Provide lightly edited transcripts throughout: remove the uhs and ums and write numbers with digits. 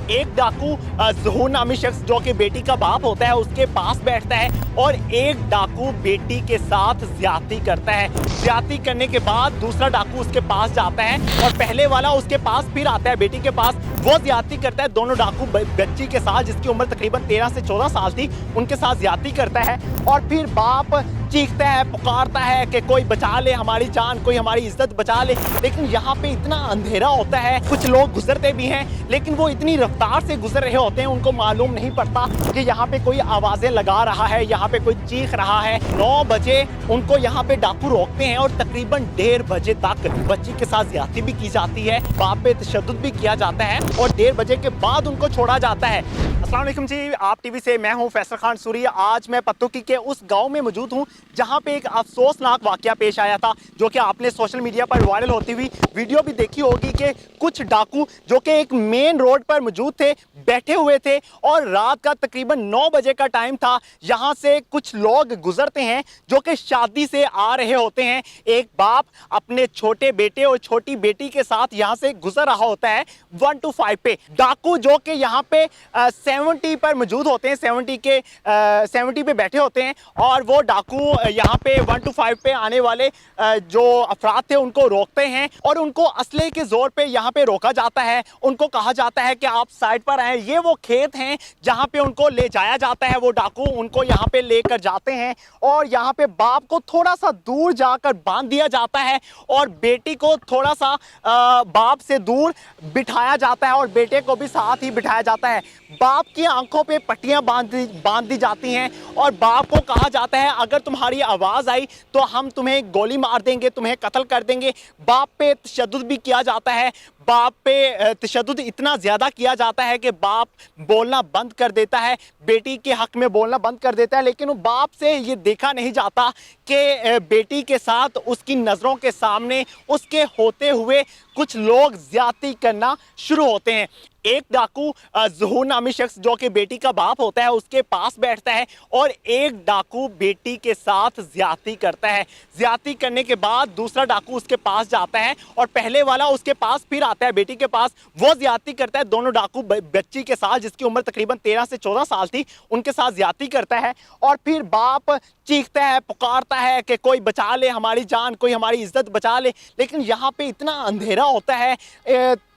एक डाकू ज़हूर नामी शख्स जो कि बेटी का बाप होता है उसके पास बैठता है और एक डाकू बेटी के साथ ज्यादती करता है। ज्यादती करने के बाद दूसरा डाकू उसके पास जाता है और पहले वाला उसके पास फिर आता है बेटी के पास। वो ज्यादती करता है दोनों डाकू बच्ची के साथ जिसकी उम्र तकरीबन 13 से 14 साल थी, उनके साथ ज्यादती करता है और फिर बाप चीखता है, पुकारता है कि कोई बचा ले हमारी जान, कोई हमारी इज्जत बचा ले। लेकिन यहाँ पे इतना अंधेरा होता है, कुछ लोग गुजरते भी हैं लेकिन वो इतनी रफ्तार से गुजर रहे होते हैं उनको मालूम नहीं पड़ता कि यहाँ पे कोई आवाजें लगा रहा है, यहाँ पे कोई चीख रहा है। 9 बजे उनको यहाँ पे डाकू रोकते हैं और तकरीबन 1:30 बजे तक बच्ची के साथ ज्यादती भी की जाती है, बाप पे तशद्दुद भी किया जाता है और 1:30 बजे के बाद उनको छोड़ा जाता है। अस्सलाम वालेकुम जी, आप टीवी से मैं हूं फैसल खान सूरी। आज मैं पत्तोकी के उस गांव में मौजूद हूं जहां पे एक अफसोसनाक वाकया पेश आया था जो कि आपने सोशल मीडिया पर वायरल होती हुई वीडियो भी देखी होगी कि कुछ डाकू जो कि एक मेन रोड पर मौजूद थे, बैठे हुए थे और रात का तकरीबन 9 बजे का टाइम था। यहां से कुछ लोग गुजरते हैं जो कि शादी से आ रहे होते हैं। एक बाप अपने छोटे बेटे और छोटी बेटी के साथ यहां से गुजर रहा होता है 125 पे। डाकू जो कि यहाँ पे 70 पर मौजूद होते हैं, 70 पे बैठे होते हैं और वो डाकू यहाँ पे 125 पे आने वाले जो अफराद थे उनको रोकते हैं और उनको असले के जोर पे यहाँ पे रोका जाता है। उनको कहा जाता है कि आप साइड पर आए। ये वो खेत हैं जहाँ पे उनको ले जाया जाता है। वो डाकू उनको यहाँ पे लेकर जाते हैं और यहाँ पे बाप को थोड़ा सा दूर जाकर बांध दिया जाता है और बेटी को थोड़ा सा बाप से दूर बिठाया जाता है और बेटे को भी साथ ही बिठाया जाता है। बाप की आंखों पे पट्टियां बांध दी जाती हैं और बाप को कहा जाता है अगर तुम्हारी आवाज़ आई तो हम तुम्हें गोली मार देंगे, तुम्हें कत्ल कर देंगे। बाप पे तशद्दुद भी किया जाता है। बाप पे तशद्दुद इतना ज़्यादा किया जाता है कि बाप बोलना बंद कर देता है, बेटी के हक़ में बोलना बंद कर देता है। लेकिन बाप से ये देखा नहीं जाता कि बेटी के साथ उसकी नज़रों के सामने उसके होते हुए कुछ लोग ज़्यादती करना शुरू होते हैं। एक डाकू ज़हूर नामी शख्स जो कि बेटी का बाप होता है उसके पास बैठता है और एक डाकू बेटी के साथ ज्यादती करता है। ज्यादती करने के बाद दूसरा डाकू उसके पास जाता है और पहले वाला उसके पास फिर आता है बेटी के पास। वो ज्यादती करता है दोनों डाकू बच्ची के साथ जिसकी उम्र तकरीबन 13 से 14 साल थी, उनके साथ ज्यादती करता है और फिर बाप चीखता है, पुकारता है कि कोई बचा ले हमारी जान, कोई हमारी इज्जत बचा ले। लेकिन यहाँ पे इतना अंधेरा होता है,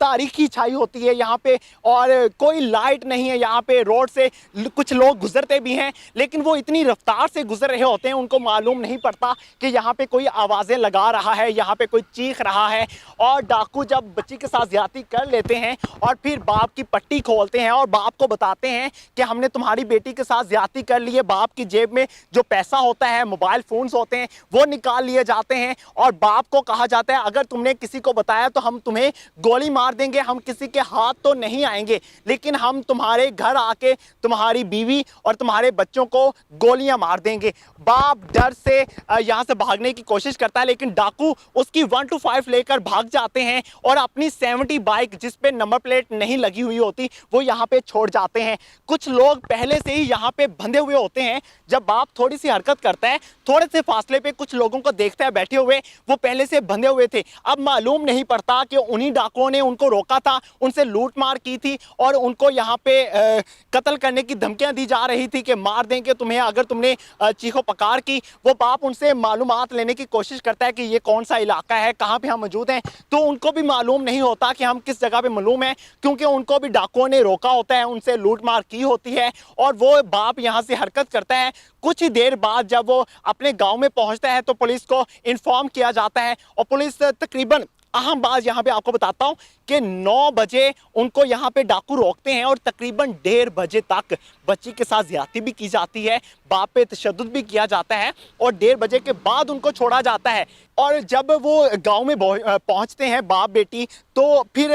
तारीकी छाई होती है यहाँ पे और कोई लाइट नहीं है। यहाँ पे रोड से कुछ लोग गुजरते भी हैं लेकिन वो इतनी रफ्तार से गुजर रहे होते हैं उनको मालूम नहीं पड़ता कि यहाँ पे कोई आवाज़ें लगा रहा है, यहाँ पे कोई चीख रहा है। और डाकू जब बच्ची के साथ ज्यादती कर लेते हैं और फिर बाप की पट्टी खोलते हैं और बाप को बताते हैं कि हमने तुम्हारी बेटी के साथ ज्यादती कर ली है। बाप की जेब में जो पैसा होता है, मोबाइल फ़ोन्स होते हैं, वो निकाल लिए जाते हैं और बाप को कहा जाता है अगर तुमने किसी को बताया तो हम तुम्हें गोली मार देंगे, हम किसी के हाथ तो नहीं आएंगे लेकिन हम तुम्हारे घर आके तुम्हारी बीवी और तुम्हारे बच्चों को गोलियां मार देंगे। बाप डर से यहां से भागने की कोशिश करता है लेकिन डाकू उसकी 125 लेकर भाग जाते हैं और अपनी 70 बाइक जिस पे नंबर प्लेट नहीं लगी हुई होती वो यहां पे छोड़ जाते हैं। कुछ लोग पहले से ही यहां पे बंधे हुए होते हैं। जब बाप थोड़ी सी हरकत करता है, थोड़े से फासले पे कुछ लोगों को देखता है बैठे हुए, वो पहले से बंधे हुए थे। अब मालूम नहीं पड़ता कि उन्हीं डाकुओं ने उनको रोका था, उनसे लूट मार की थी और उनको यहाँ पे कत्ल करने की धमकियां दी जा रही थी कि मार देंगे तुम्हें अगर तुमने चीखो पकार की। वो बाप उनसे मालूमात लेने की कोशिश करता है कि ये कौन सा इलाका है, कहाँ पे हम मौजूद हैं, तो उनको भी मालूम नहीं होता कि हम किस जगह पे मालूम है क्योंकि उनको भी डाकुओं ने रोका होता है, उनसे लूट मार की होती है और वो बाप यहाँ से हरकत करता है। कुछ ही देर बाद जब वो अपने गांव में पहुंचता है तो पुलिस को इन्फॉर्म किया जाता है और पुलिस तकरीबन अहम बात यहाँ पे आपको बताता हूँ कि 9 बजे उनको यहाँ पे डाकू रोकते हैं और तकरीबन 1:30 बजे तक बच्ची के साथ ज्यादती भी की जाती है, बाप पे तशद्दुद भी किया जाता है और 1:30 बजे के बाद उनको छोड़ा जाता है। और जब वो गांव में पहुंचते हैं बाप बेटी तो फिर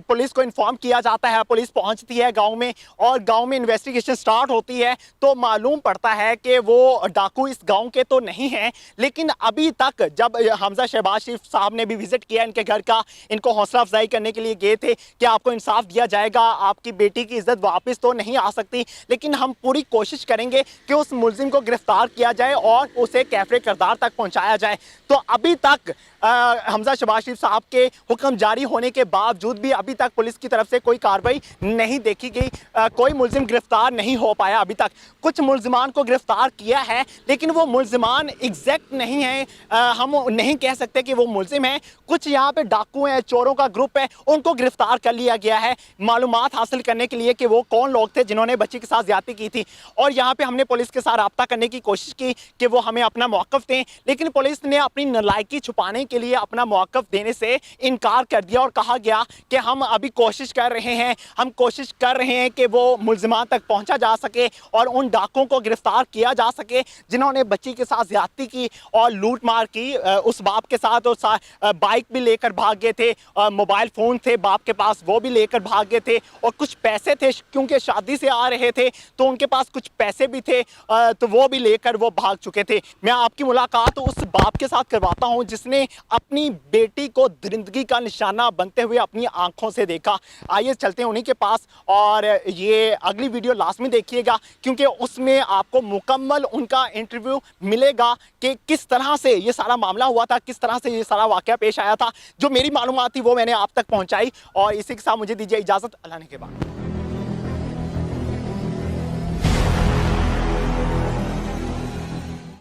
पुलिस को इन्फॉर्म किया जाता है। पुलिस पहुंचती है गांव में और गांव में इन्वेस्टिगेशन स्टार्ट होती है तो मालूम पड़ता है कि वो डाकू इस गांव के तो नहीं हैं। लेकिन अभी तक जब हमजा शहबाज शरीफ साहब ने भी विजिट किया इनके घर का, इनको हौसला अफजाई करने के लिए गए थे कि आपको इंसाफ दिया जाएगा, आपकी बेटी की इज्जत वापस तो नहीं आ सकती लेकिन हम पूरी कोशिश करेंगे कि उस मुलजिम को गिरफ्तार किया जाए और उसे कैफरे किरदार तक पहुंचाया जाए। तो अब अभी तक हमजा शहबाज शरीफ साहब के हुक्म जारी होने के बावजूद भी अभी तक पुलिस की तरफ से कोई कार्रवाई नहीं देखी गई, कोई मुलजिम गिरफ्तार नहीं हो पाया। अभी तक कुछ मुलजिमान को गिरफ्तार किया है, लेकिन वो मुलजिमान एग्जैक्ट नहीं है, हम नहीं कह सकते कि वो मुलजिम है। कुछ यहाँ पे डाकू हैं, चोरों का ग्रुप है, उनको गिरफ्तार कर लिया गया है मालूमात हासिल करने के लिए कि वो कौन लोग थे जिन्होंने बच्ची के साथ ज्यादती की थी। और यहाँ पे हमने पुलिस के साथ रब्ता करने की कोशिश की कि वो हमें अपना मौक़िफ़ दें, लेकिन पुलिस ने अपनी नालायकी छुपाने के लिए अपना मौक़िफ़ देने से इनकार कर दिया और कहा गया कि हम अभी कोशिश कर रहे हैं, हम कोशिश कर रहे हैं कि वो मुलजिमान तक पहुंचा जा सके और उन डाकुओं को गिरफ्तार किया जा सके जिन्होंने बच्ची के साथ ज्यादती की और लूट मार की। उस बाप के साथ और बाइक भी लेकर भाग गए थे, मोबाइल फ़ोन थे बाप के पास, वो भी लेकर भाग गए थे, और कुछ पैसे थे क्योंकि शादी से आ रहे थे तो उनके पास कुछ पैसे भी थे, तो वो भी लेकर वो भाग चुके थे। मैं आपकी मुलाकात उस बाप के साथ करवाता हूं जिसने अपनी बेटी को दरिंदगी का निशाना बनते हुए अपनी आंखों से देखा। आइए चलते हैं उन्हीं के पास, और ये अगली वीडियो लाजमी देखिएगा क्योंकि उसमें आपको मुकम्मल उनका इंटरव्यू मिलेगा कि किस तरह से ये सारा मामला हुआ था, किस तरह से ये सारा वाकया पेश आया था। जो मेरी मालूमात थी वो मैंने आप तक पहुंचाई, और इसी के साथ मुझे दीजिए इजाज़त। अल्लाह ने के बाद।